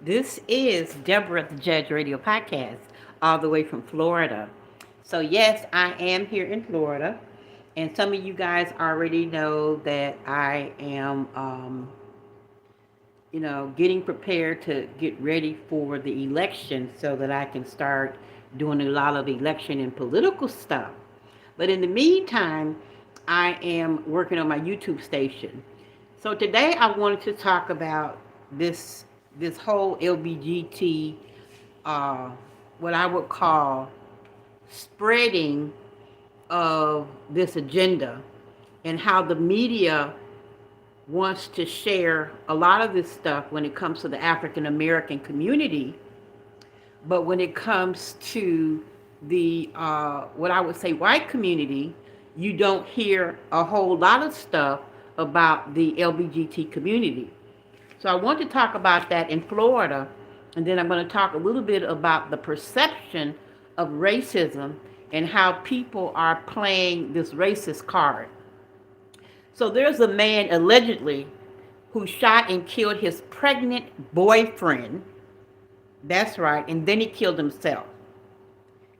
This is Deborah, the Judge Radio Podcast, all the way from Florida. So, yes, I am here in Florida. And some of you guys already know that I am, getting prepared to get ready for the election so that I can start doing a lot of election and political stuff. But in the meantime, I am working on my YouTube station. So today I wanted to talk about this this whole LBGT, uh, what I would call spreading of this agenda, and how the media wants to share a lot of this stuff when it comes to the African American community, but when it comes to the what I would say white community, you don't hear a whole lot of stuff about the LBGT community. So I want to talk about that in Florida, and then I'm going to talk a little bit about the perception of racism and how people are playing this racist card. So there's a man allegedly who shot and killed his pregnant boyfriend. That's right, and then he killed himself.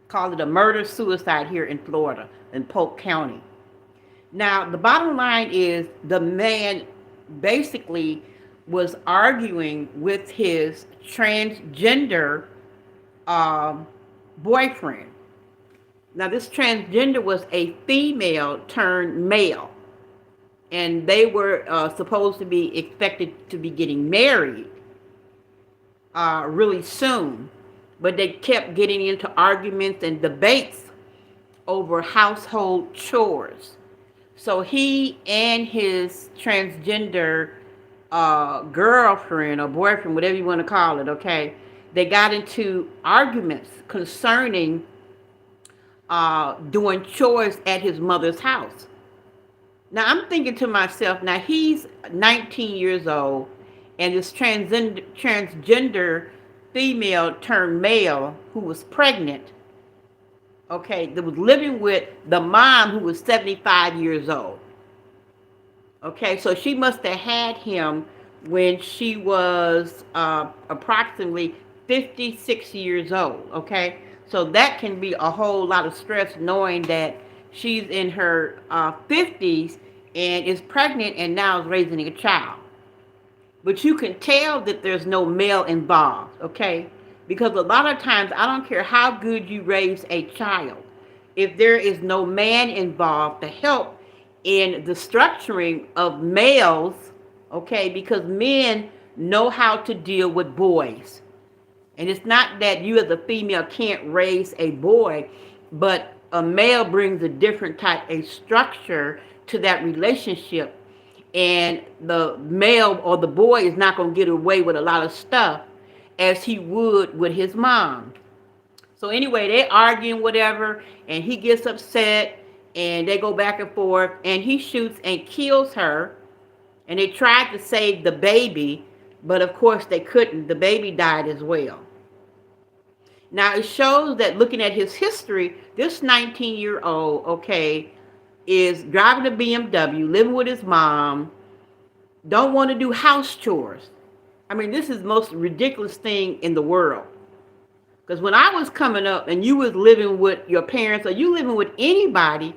Called it a murder suicide here in Florida, in Polk County. Now, the bottom line is the man basically was arguing with his transgender boyfriend. Now, this transgender was a female turned male, and they were supposed to be expected to be getting married really soon, but they kept getting into arguments and debates over household chores. So he and his transgender girlfriend or boyfriend, whatever you want to call it, okay, they got into arguments concerning doing chores at his mother's house. Now I'm thinking to myself, now he's 19 years old, and this transgender female turned male who was pregnant, okay, that was living with the mom who was 75 years old. Okay, so she must have had him when she was approximately 56 years old. Okay, so that can be a whole lot of stress knowing that she's in her 50s and is pregnant and now is raising a child. But you can tell that there's no male involved, okay? Because a lot of times, I don't care how good you raise a child, if there is no man involved to help in the structuring of males, okay? Because men know how to deal with boys. And it's not that you as a female can't raise a boy, but a male brings a different type of structure to that relationship, and the male or the boy is not going to get away with a lot of stuff as he would with his mom. So anyway, they arguing whatever, and he gets upset, and they go back and forth, and he shoots and kills her, and they tried to save the baby, but of course they couldn't. The baby died as well. Now it shows that looking at his history, this 19-year-old, okay, is driving a BMW, living with his mom, don't want to do house chores. I mean, this is the most ridiculous thing in the world. Because when I was coming up and you was living with your parents or you living with anybody,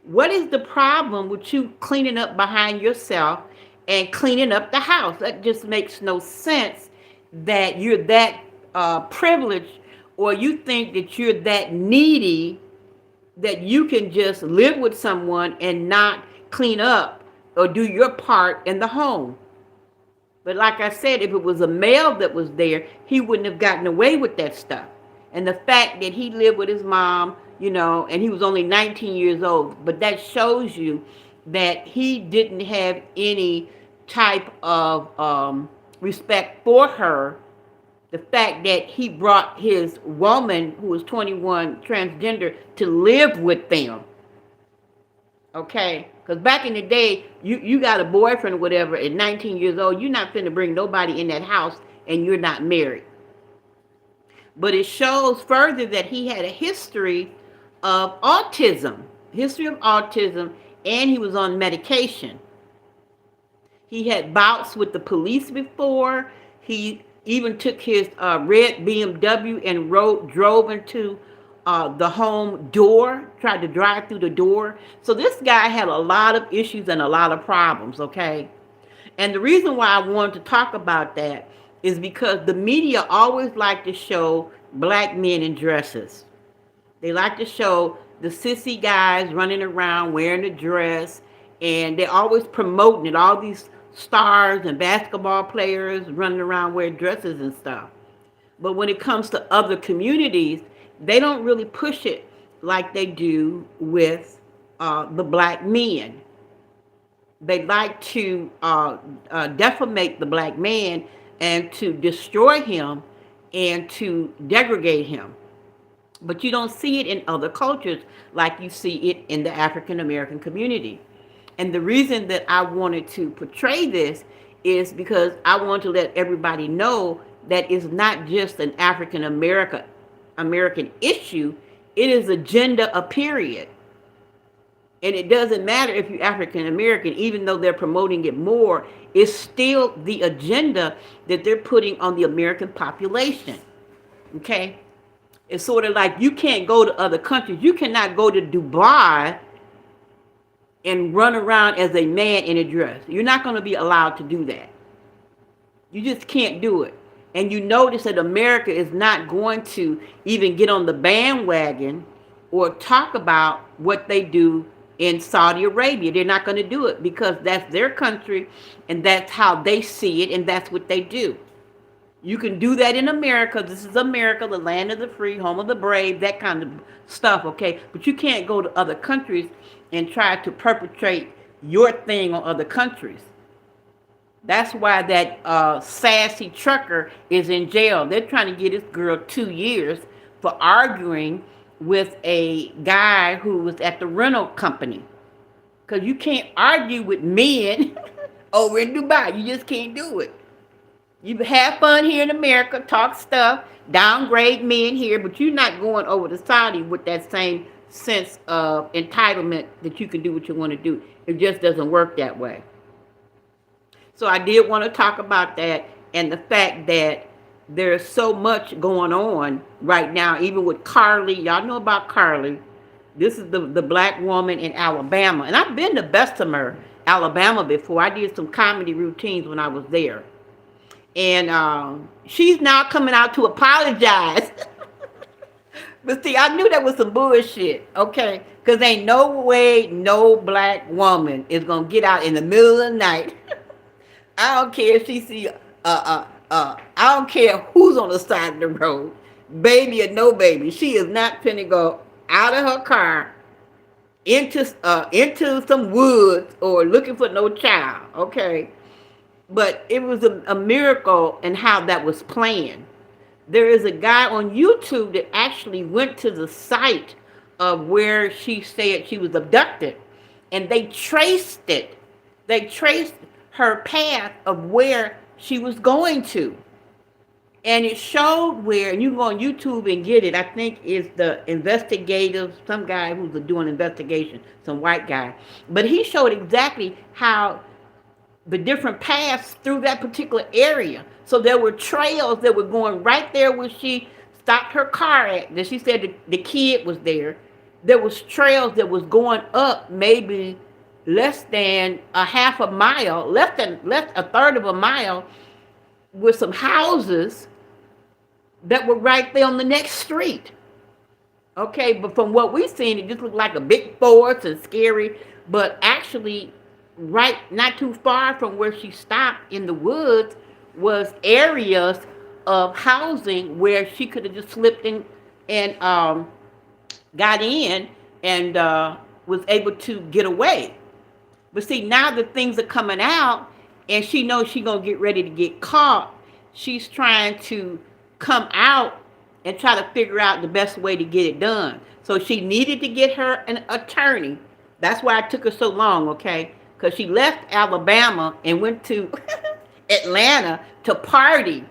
what is the problem with you cleaning up behind yourself and cleaning up the house? That just makes no sense that you're that privileged, or you think that you're that needy that you can just live with someone and not clean up or do your part in the home. But like I said, if it was a male that was there, he wouldn't have gotten away with that stuff. And the fact that he lived with his mom, and he was only 19 years old, but that shows you that he didn't have any type of respect for her. The fact that he brought his woman, who was 21, transgender, to live with them. Okay? Because back in the day, you got a boyfriend or whatever at 19 years old, you're not finna bring nobody in that house and you're not married. But it shows further that he had a history of autism, and he was on medication. He had bouts with the police before. He even took his red BMW and drove into the home door, tried to drive through the door. So this guy had a lot of issues and a lot of problems, okay? And the reason why I wanted to talk about that is because the media always like to show black men in dresses. They like to show the sissy guys running around wearing a dress, and they're always promoting it. All these stars and basketball players running around wearing dresses and stuff. But when it comes to other communities, they don't really push it like they do with the black men. They like to defamate the black man and to destroy him and to degrade him. But you don't see it in other cultures like you see it in the African American community. And the reason that I wanted to portray this is because I want to let everybody know that it's not just an African American issue, it is agenda, a period. And it doesn't matter if you're African American, even though they're promoting it more, it's still the agenda that they're putting on the American population. Okay? It's sort of like you can't go to other countries. You cannot go to Dubai and run around as a man in a dress. You're not going to be allowed to do that. You just can't do it. And you notice that America is not going to even get on the bandwagon or talk about what they do in Saudi Arabia. They're not going to do it because that's their country and that's how they see it and that's what they do. You can do that in America. This is America, the land of the free, home of the brave, that kind of stuff, okay? But you can't go to other countries and try to perpetrate your thing on other countries. That's why that sassy trucker is in jail. They're trying to get this girl 2 years for arguing with a guy who was at the rental company. Because you can't argue with men over in Dubai. You just can't do it. You have fun here in America, talk stuff, downgrade men here, but you're not going over to Saudi with that same sense of entitlement that you can do what you want to do. It just doesn't work that way. So I did want to talk about that and the fact that there's so much going on right now, even with Carly. Y'all know about Carly. This is the black woman in Alabama. And I've been to Bessemer, Alabama before. I did some comedy routines when I was there. And she's now coming out to apologize. But see, I knew that was some bullshit, okay? Because ain't no way no black woman is going to get out in the middle of the night. I don't care if she see, I don't care who's on the side of the road, baby or no baby. She is not finna go out of her car into some woods or looking for no child, okay? But it was a miracle in how that was planned. There is a guy on YouTube that actually went to the site of where she said she was abducted, and they traced it. They traced her path of where she was going to. And it showed where, and you can go on YouTube and get it, I think it's the investigative, some guy who's doing investigation, some white guy. But he showed exactly how the different paths through that particular area. So there were trails that were going right there where she stopped her car at. That she said the kid was there. There was trails that was going up maybe less than a half a mile, less a third of a mile, with some houses that were right there on the next street. Okay, but from what we've seen, it just looked like a big forest and scary. But actually, right, not too far from where she stopped in the woods was areas of housing where she could have just slipped in and got in and was able to get away. But see, now that things are coming out and she knows she's going to get ready to get caught, she's trying to come out and try to figure out the best way to get it done. So she needed to get her an attorney. That's why it took her so long, okay? Because she left Alabama and went to Atlanta to party.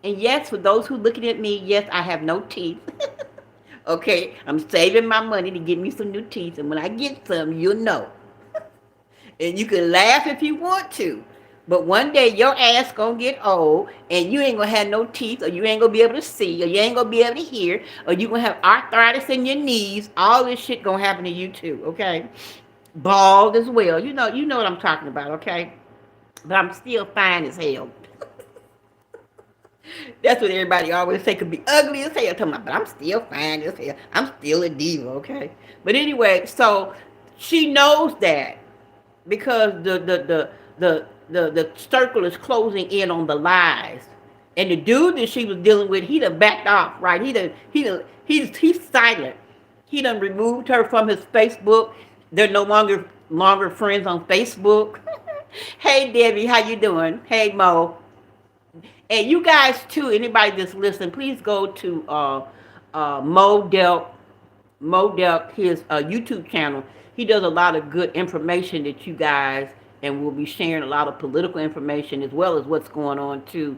And yes, for those who looking at me, yes, I have no teeth. Okay, I'm saving my money to get me some new teeth. And when I get some, you'll know. And you can laugh if you want to. But one day your ass gonna get old and you ain't gonna have no teeth, or you ain't gonna be able to see, or you ain't gonna be able to hear, or you gonna have arthritis in your knees. All this shit gonna happen to you too, okay? Bald as well. You know what I'm talking about, okay? But I'm still fine as hell. That's what everybody always say, could be ugly as hell. But I'm still fine as hell. I'm still a diva, okay? But anyway, so she knows that because the circle is closing in on the lies. And the dude that she was dealing with, he done backed off, right? He's silent. He done removed her from his Facebook. They're no longer friends on Facebook. Hey Debbie, how you doing? Hey Mo. And you guys too, anybody that's listening, please go to Mo Delk, his YouTube channel. He does a lot of good information that you guys, and we'll be sharing a lot of political information as well as what's going on too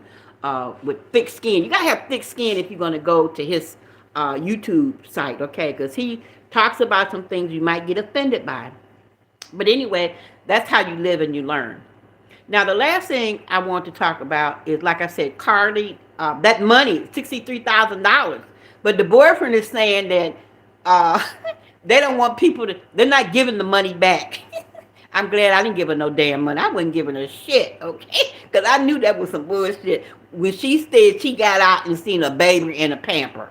with thick skin. You gotta have thick skin if you're gonna go to his YouTube site, okay? Because he talks about some things you might get offended by. But anyway, that's how you live and you learn. Now, the last thing I want to talk about is, like I said, Cardi, that money, $63,000. But the boyfriend is saying that uh, they don't want people to, they're not giving the money back. I'm glad I didn't give her no damn money. I wasn't giving her shit, okay? Because I knew that was some bullshit. When she said she got out and seen a baby in a pamper.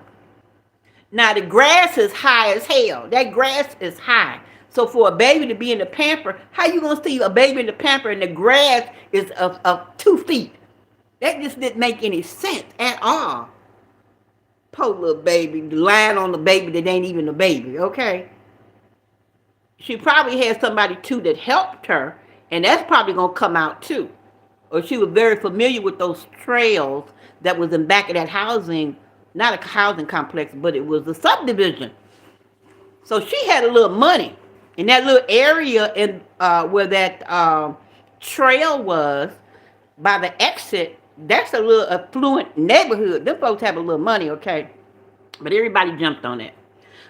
Now, the grass is high as hell. That grass is high. So for a baby to be in the pamper, how you gonna see a baby in the pamper and the grass is of 2 feet? That just didn't make any sense at all. Poor little baby, lying on the baby that ain't even a baby, okay? She probably had somebody too that helped her, and that's probably gonna come out too. Or she was very familiar with those trails that was in back of that housing, not a housing complex, but it was a subdivision. So she had a little money. In that little area in where that trail was by the exit, that's a little affluent neighborhood. Them folks have a little money, okay? But everybody jumped on it.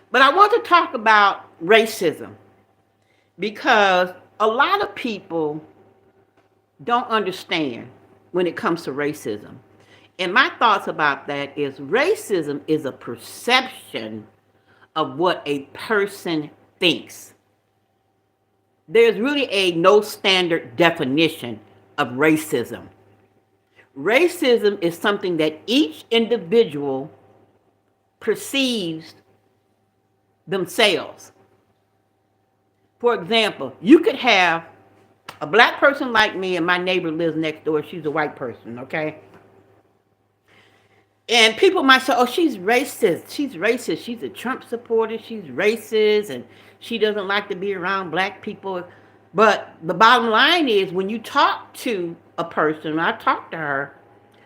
But I want to talk about racism because a lot of people don't understand when it comes to racism. And my thoughts about that is racism is a perception of what a person thinks. There's really a no standard definition of racism. Racism is something that each individual perceives themselves. For example, you could have a black person like me and my neighbor lives next door. She's a white person, okay? And people might say, oh, she's racist. She's racist. She's a Trump supporter. She's racist and she doesn't like to be around black people. But the bottom line is when you talk to a person, when I talk to her,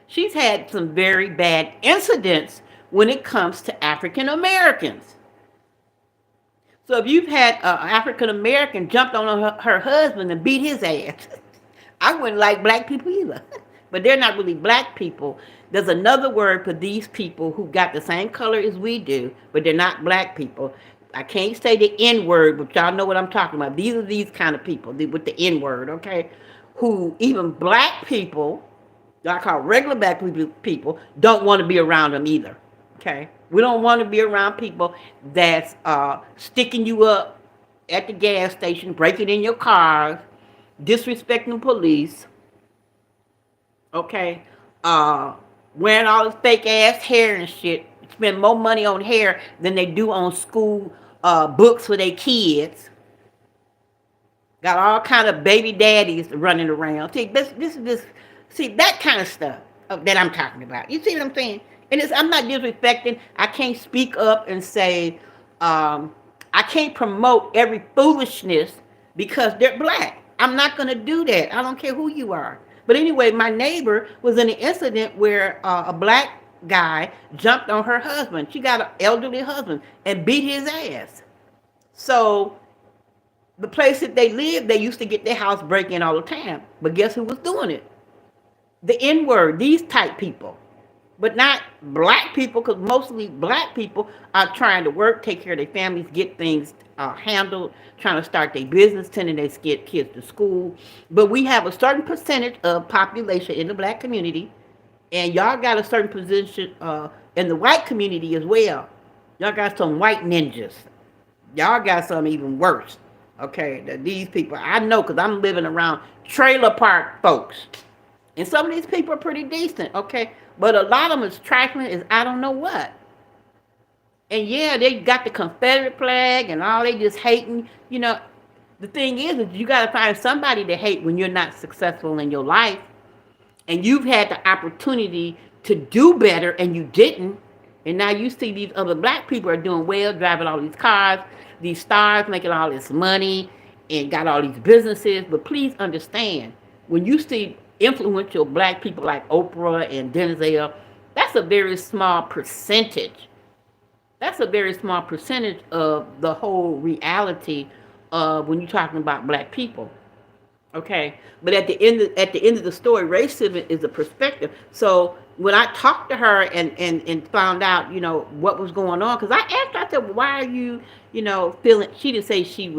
she's had some very bad incidents when it comes to African Americans. So if you've had an African American jumped on her husband and beat his ass, I wouldn't like black people either. But they're not really black people. There's another word for these people who got the same color as we do, but they're not black people. I can't say the N word, but y'all know what I'm talking about. These are these kind of people with the N word, okay? Who even black people, I call regular black people, don't want to be around them either, okay? We don't want to be around people that's sticking you up at the gas station, breaking in your cars, disrespecting police, okay? Wearing all this fake ass hair and shit. Spend more money on hair than they do on school books for their kids. Got all kind of baby daddies running around. See, see that kind of stuff that I'm talking about. You see what I'm saying? And I'm not disrespecting. I can't speak up and say I can't promote every foolishness because they're black. I'm not gonna do that. I don't care who you are. But anyway, my neighbor was in an incident where a black guy jumped on her husband. She got an elderly husband and beat his ass. So the place that they lived, they used to get their house break-in all the time. But guess who was doing it? The N-word, these type people. but not black people, because mostly black people are trying to work, take care of their families, get things handled, trying to start their business, sending their kids to school. But we have a certain percentage of population in the black community, and y'all got a certain position in the white community as well. Y'all got some white ninjas. Y'all got some even worse. Okay, these people I know because I'm living around trailer park folks. And some of these people are pretty decent, okay? But a lot of them is trifling is I don't know what. And yeah, they got the Confederate flag and all they just hating. The thing is you got to find somebody to hate when you're not successful in your life. And you've had the opportunity to do better and you didn't. And now you see these other black people are doing well, driving all these cars, these stars, making all this money, and got all these businesses. But please understand, when you see influential black people like Oprah and Denzel, that's a very small percentage. That's a very small percentage of the whole reality of when you're talking about black people. Okay, but at the end of the story, racism is a perspective. So when I talked to her and found out, what was going on, because I asked her, I said, why are you, feeling? She didn't say she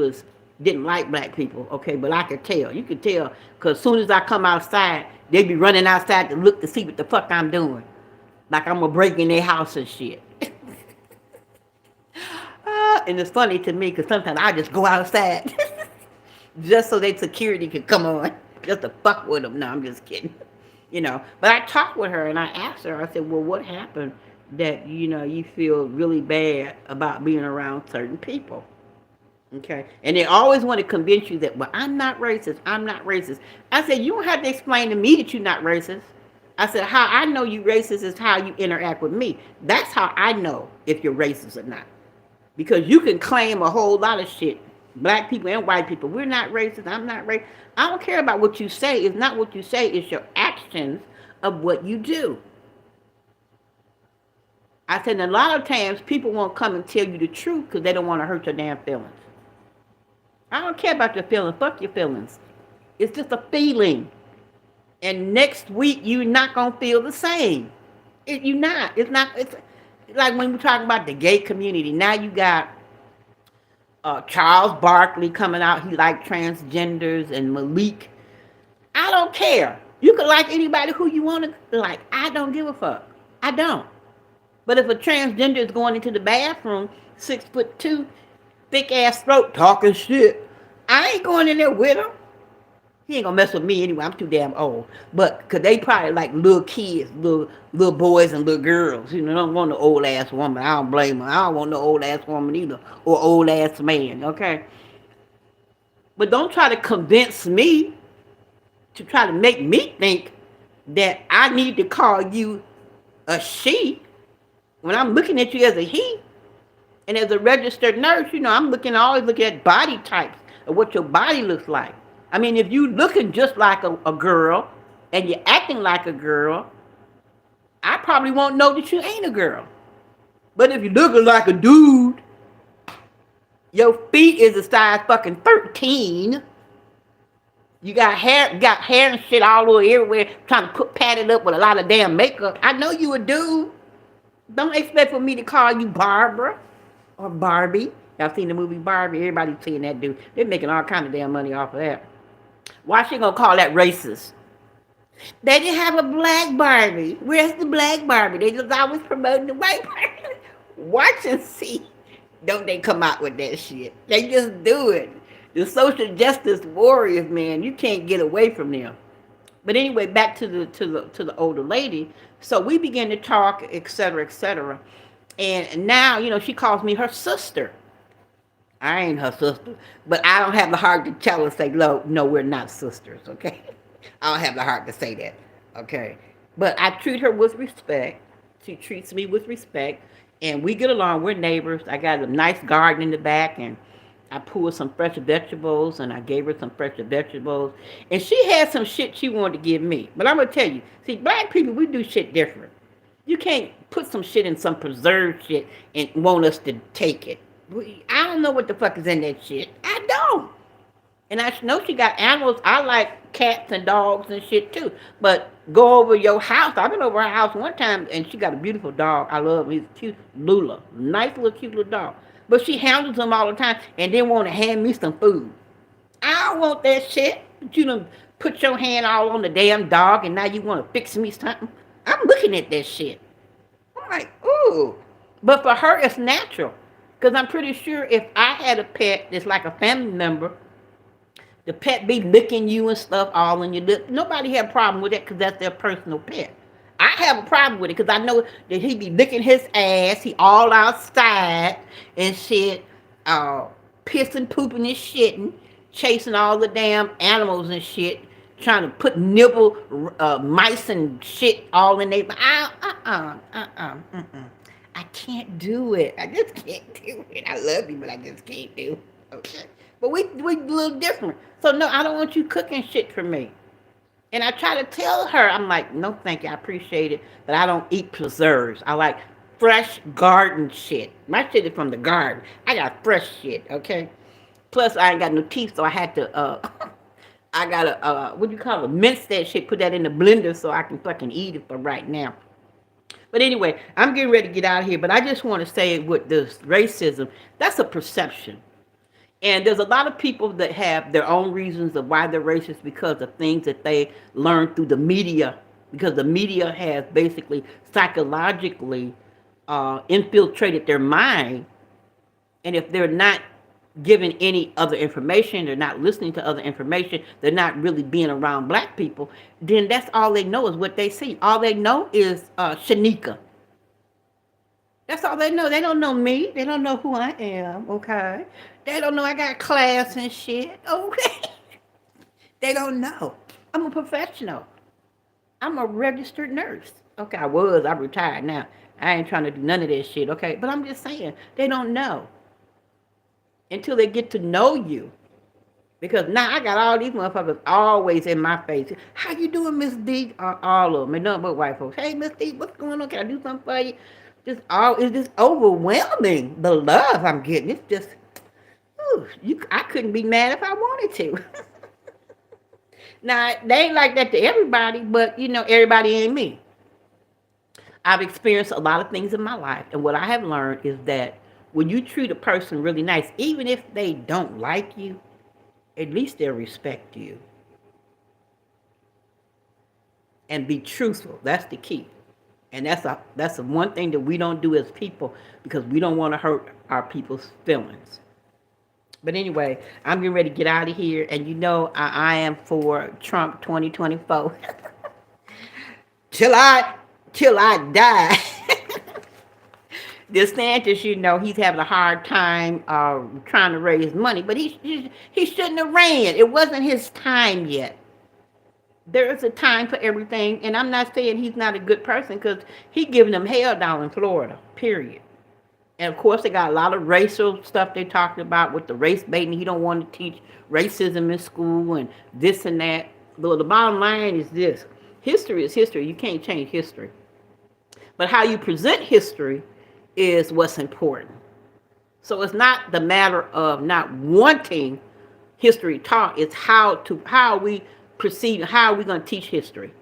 didn't like black people. Okay, but I could tell. You could tell because as soon as I come outside, they be running outside to look to see what the fuck I'm doing, like I'm gonna break in their house and shit. And it's funny to me because sometimes I just go outside. Just so their security could come on, just to fuck with them. No, I'm just kidding. But I talked with her and I asked her, I said, well, what happened that, you feel really bad about being around certain people? Okay. And they always want to convince you that, well, I'm not racist. I'm not racist. I said, you don't have to explain to me that you're not racist. I said, how I know you racist is how you interact with me. That's how I know if you're racist or not. Because you can claim a whole lot of shit. Black people and white people, we're not racist. I'm not racist. I don't care about what you say. It's not what you say. It's your actions of what you do. I said a lot of times people won't come and tell you the truth because they don't want to hurt your damn feelings. I don't care about your feelings. Fuck your feelings. It's just a feeling. And next week you're not gonna feel the same. You're not. It's not. It's like when we're talking about the gay community. Now you got Charles Barkley coming out. He like transgenders and Malik. I don't care. You can like anybody who you want to like. I don't give a fuck. I don't. But if a transgender is going into the bathroom, 6'2", thick ass throat, talking shit, I ain't going in there with him. He ain't gonna mess with me anyway. I'm too damn old. But cause they probably like little kids, little boys and little girls. Don't want no old ass woman. I don't blame her. I don't want no old ass woman either, or old ass man. Okay. But don't try to convince me to try to make me think that I need to call you a she when I'm looking at you as a he. And as a registered nurse, I'm always looking at body types of what your body looks like. I mean, if you looking just like a girl and you're acting like a girl, I probably won't know that you ain't a girl. But if you're looking like a dude, your feet is a size fucking 13. You got hair and shit all over everywhere, trying to pat it up with a lot of damn makeup. I know you a dude. Don't expect for me to call you Barbara or Barbie. Y'all seen the movie Barbie? Everybody's seeing that dude. They're making all kind of damn money off of that. Why she gonna call that racist? They didn't have a black Barbie. Where's the black Barbie? They just always promoting the white Barbie. Watch and see. Don't they come out with that shit? They just do it. The social justice warriors, man, you can't get away from them. But anyway, back to the older lady. So we began to talk, et cetera, et cetera. And now, she calls me her sister. I ain't her sister, but I don't have the heart to tell her, say, no, we're not sisters, okay? I don't have the heart to say that, okay? But I treat her with respect. She treats me with respect, and we get along. We're neighbors. I got a nice garden in the back, and I pulled some fresh vegetables, and I gave her some fresh vegetables. And she had some shit she wanted to give me. But I'm going to tell you, see, black people, we do shit different. You can't put some shit in some preserved shit and want us to take it. I don't know what the fuck is in that shit. I don't. And I know she got animals. I like cats and dogs and shit too. But go over your house. I've been over her house one time and she got a beautiful dog. I love him. He's cute. Lula. Nice little cute little dog. But she handles him all the time and then want to hand me some food. I don't want that shit. You done put your hand all on the damn dog and now you want to fix me something. I'm looking at that shit. I'm like, ooh. But for her, it's natural. Because I'm pretty sure if I had a pet that's like a family member, the pet be licking you and stuff all in your lip. Nobody have a problem with that because that's their personal pet. I have a problem with it because I know that he be licking his ass. He all outside and shit, uh, pissing, pooping, and shitting, chasing all the damn animals and shit, trying to put nibble mice and shit all in there. I can't do it. I just can't do it. I love you, but I just can't do it. Okay. But we a little different. So no, I don't want you cooking shit for me. And I try to tell her, I'm like, no, thank you, I appreciate it, but I don't eat preserves. I like fresh garden shit. My shit is from the garden. I got fresh shit, okay? Plus, I ain't got no teeth, so I had to, I gotta, what do you call it? Mince that shit, put that in the blender so I can fucking eat it for right now. But anyway, I'm getting ready to get out of here, but I just want to say with this racism, that's a perception. And there's a lot of people that have their own reasons of why they're racist because of things that they learned through the media. Because the media has basically psychologically infiltrated their mind. And if they're not given any other information, they're not listening to other information, they're not really being around black people, then that's all they know is what they see. All they know is Shanika. That's all they know. They don't know me. They don't know who I am, okay? They don't know I got class and shit, okay? They don't know. I'm a professional. I'm a registered nurse. Okay, I was. I'm retired now. I ain't trying to do none of that shit, okay? But I'm just saying, they don't know until they get to know you. Because now I got all these motherfuckers always in my face. How you doing, Miss D? All of them, and nothing but white folks. Hey, Miss D, what's going on? Can I do something for you? It's just overwhelming. The love I'm getting. It's just, I couldn't be mad if I wanted to. Now they ain't like that to everybody, but everybody ain't me. I've experienced a lot of things in my life, and what I have learned is that when you treat a person really nice, even if they don't like you, at least they'll respect you. And be truthful. That's the key. And that's the one thing that we don't do as people because we don't want to hurt our people's feelings. But anyway, I'm getting ready to get out of here. And I am for Trump 2024. till I die. DeSantis, he's having a hard time trying to raise money. But he shouldn't have ran. It wasn't his time yet. There is a time for everything, and I'm not saying he's not a good person because he giving them hell down in Florida, period. And of course, they got a lot of racial stuff they're talking about with the race baiting. He don't want to teach racism in school and this and that. But the bottom line is this. History is history. You can't change history. But how you present history is what's important. So it's not the matter of not wanting history taught. It's how we proceed. How are we going to teach history?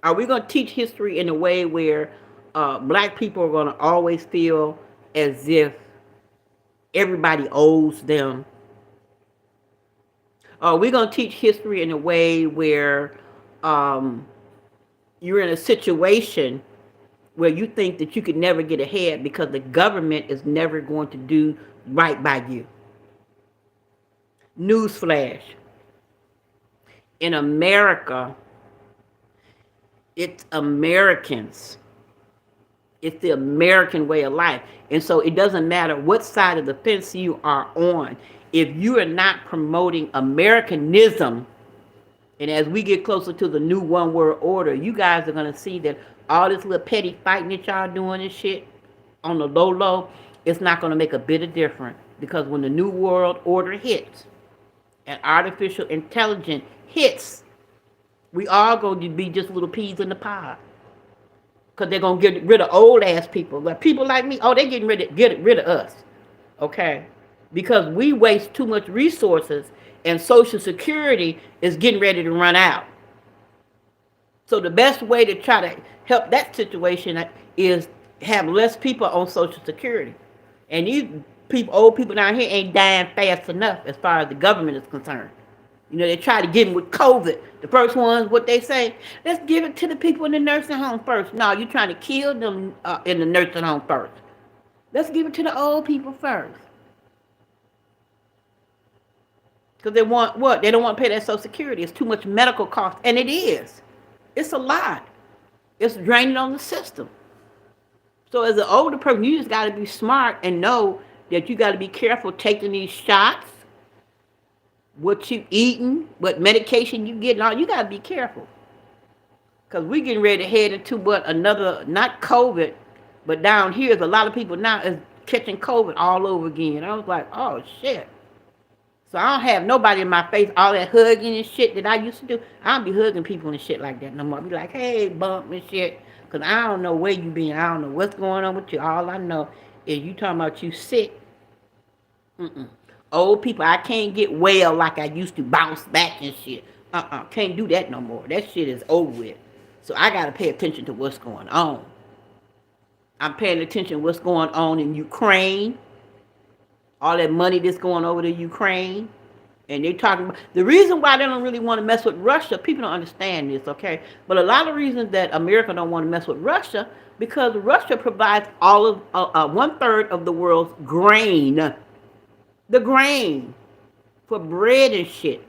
Are we going to teach history in a way where black people are going to always feel as if everybody owes them? Are we going to teach history in a way where you're in a situation where you think that you could never get ahead because the government is never going to do right by you? Newsflash. In America, it's Americans. It's the American way of life. And so it doesn't matter what side of the fence you are on. If you are not promoting Americanism, and as we get closer to the new one world order, you guys are going to see that all this little petty fighting that y'all doing and shit on the low, it's not going to make a bit of difference. Because when the new world order hits and artificial intelligence hits, we all going to be just little peas in the pod. Because they're going to get rid of old ass people. Like people like me, they get rid of us. Okay? Because we waste too much resources and Social Security is getting ready to run out. So the best way to try to help that situation is have less people on Social Security. And these people, old people down here, ain't dying fast enough as far as the government is concerned. You know, they try to get them with COVID. The first ones, what they say, let's give it to the people in the nursing home first. No, you're trying to kill them in the nursing home first. Let's give it to the old people first. Because they want what? They don't want to pay that Social Security. It's too much medical cost. And it is. It's a lot. It's draining on the system. So as an older person, you just got to be smart and know that you got to be careful taking these shots, what you eating, what medication you getting. All you got to be careful. Because we getting ready to head into what another, not COVID, but down here, is a lot of people now is catching COVID all over again. I was like, oh, shit. So I don't have nobody in my face, all that hugging and shit that I used to do. I don't be hugging people and shit like that no more. I be like, hey, bump and shit. Because I don't know where you been. I don't know what's going on with you. All I know is you talking about you sick. Old people, I can't get well like I used to, bounce back and shit. Can't do that no more. That shit is over with. So I got to pay attention to what's going on. I'm paying attention to what's going on in Ukraine. All that money that's going over to Ukraine. And they're talking about, the reason why they don't really want to mess with Russia, people don't understand this, okay? But a lot of reasons that America don't want to mess with Russia, because Russia provides all of 1/3 of the world's grain. The grain for bread and shit.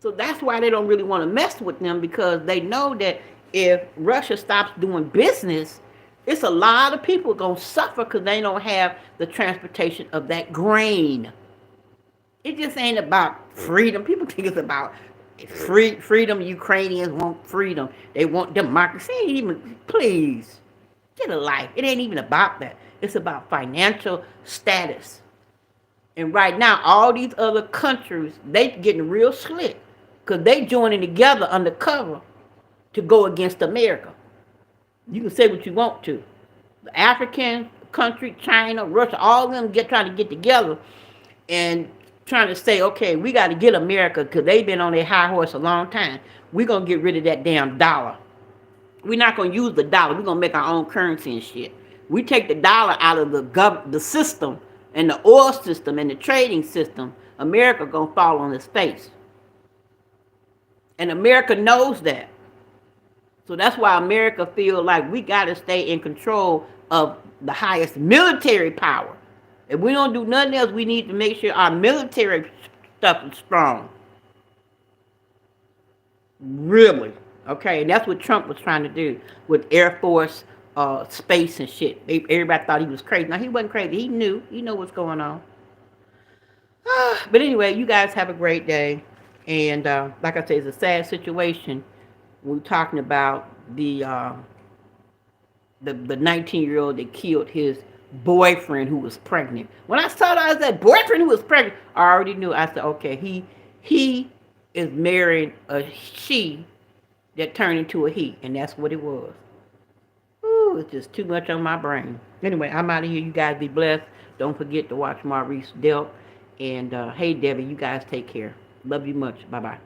So that's why they don't really want to mess with them, because they know that if Russia stops doing business, it's a lot of people going to suffer because they don't have the transportation of that grain. It just ain't about freedom. People think it's about freedom. Ukrainians want freedom. They want democracy. It ain't even, please, get a life. It ain't even about that. It's about financial status. And right now, all these other countries, they getting real slick because they joining together undercover to go against America. You can say what you want to. The African country, China, Russia, all of them trying to get together and trying to say, okay, we got to get America because they've been on their high horse a long time. We're going to get rid of that damn dollar. We're not going to use the dollar. We're going to make our own currency and shit. We take the dollar out of the system and the oil system and the trading system, America going to fall on its face. And America knows that. So that's why America feel like we got to stay in control of the highest military power. If we don't do nothing else, we need to make sure our military stuff is strong. Really. Okay, and that's what Trump was trying to do with Air Force, space and shit. Everybody thought he was crazy. Now, he wasn't crazy. He knew. He knew what's going on. But anyway, you guys have a great day. And like I say, it's a sad situation. We're talking about the 19-year-old that killed his boyfriend who was pregnant. When I saw that, I said, boyfriend who was pregnant, I already knew. I said, okay, he is marrying a she that turned into a he, and that's what it was. Ooh, it's just too much on my brain. Anyway, I'm out of here. You guys be blessed. Don't forget to watch Maurice Delk. And hey, Debbie, you guys take care. Love you much. Bye-bye.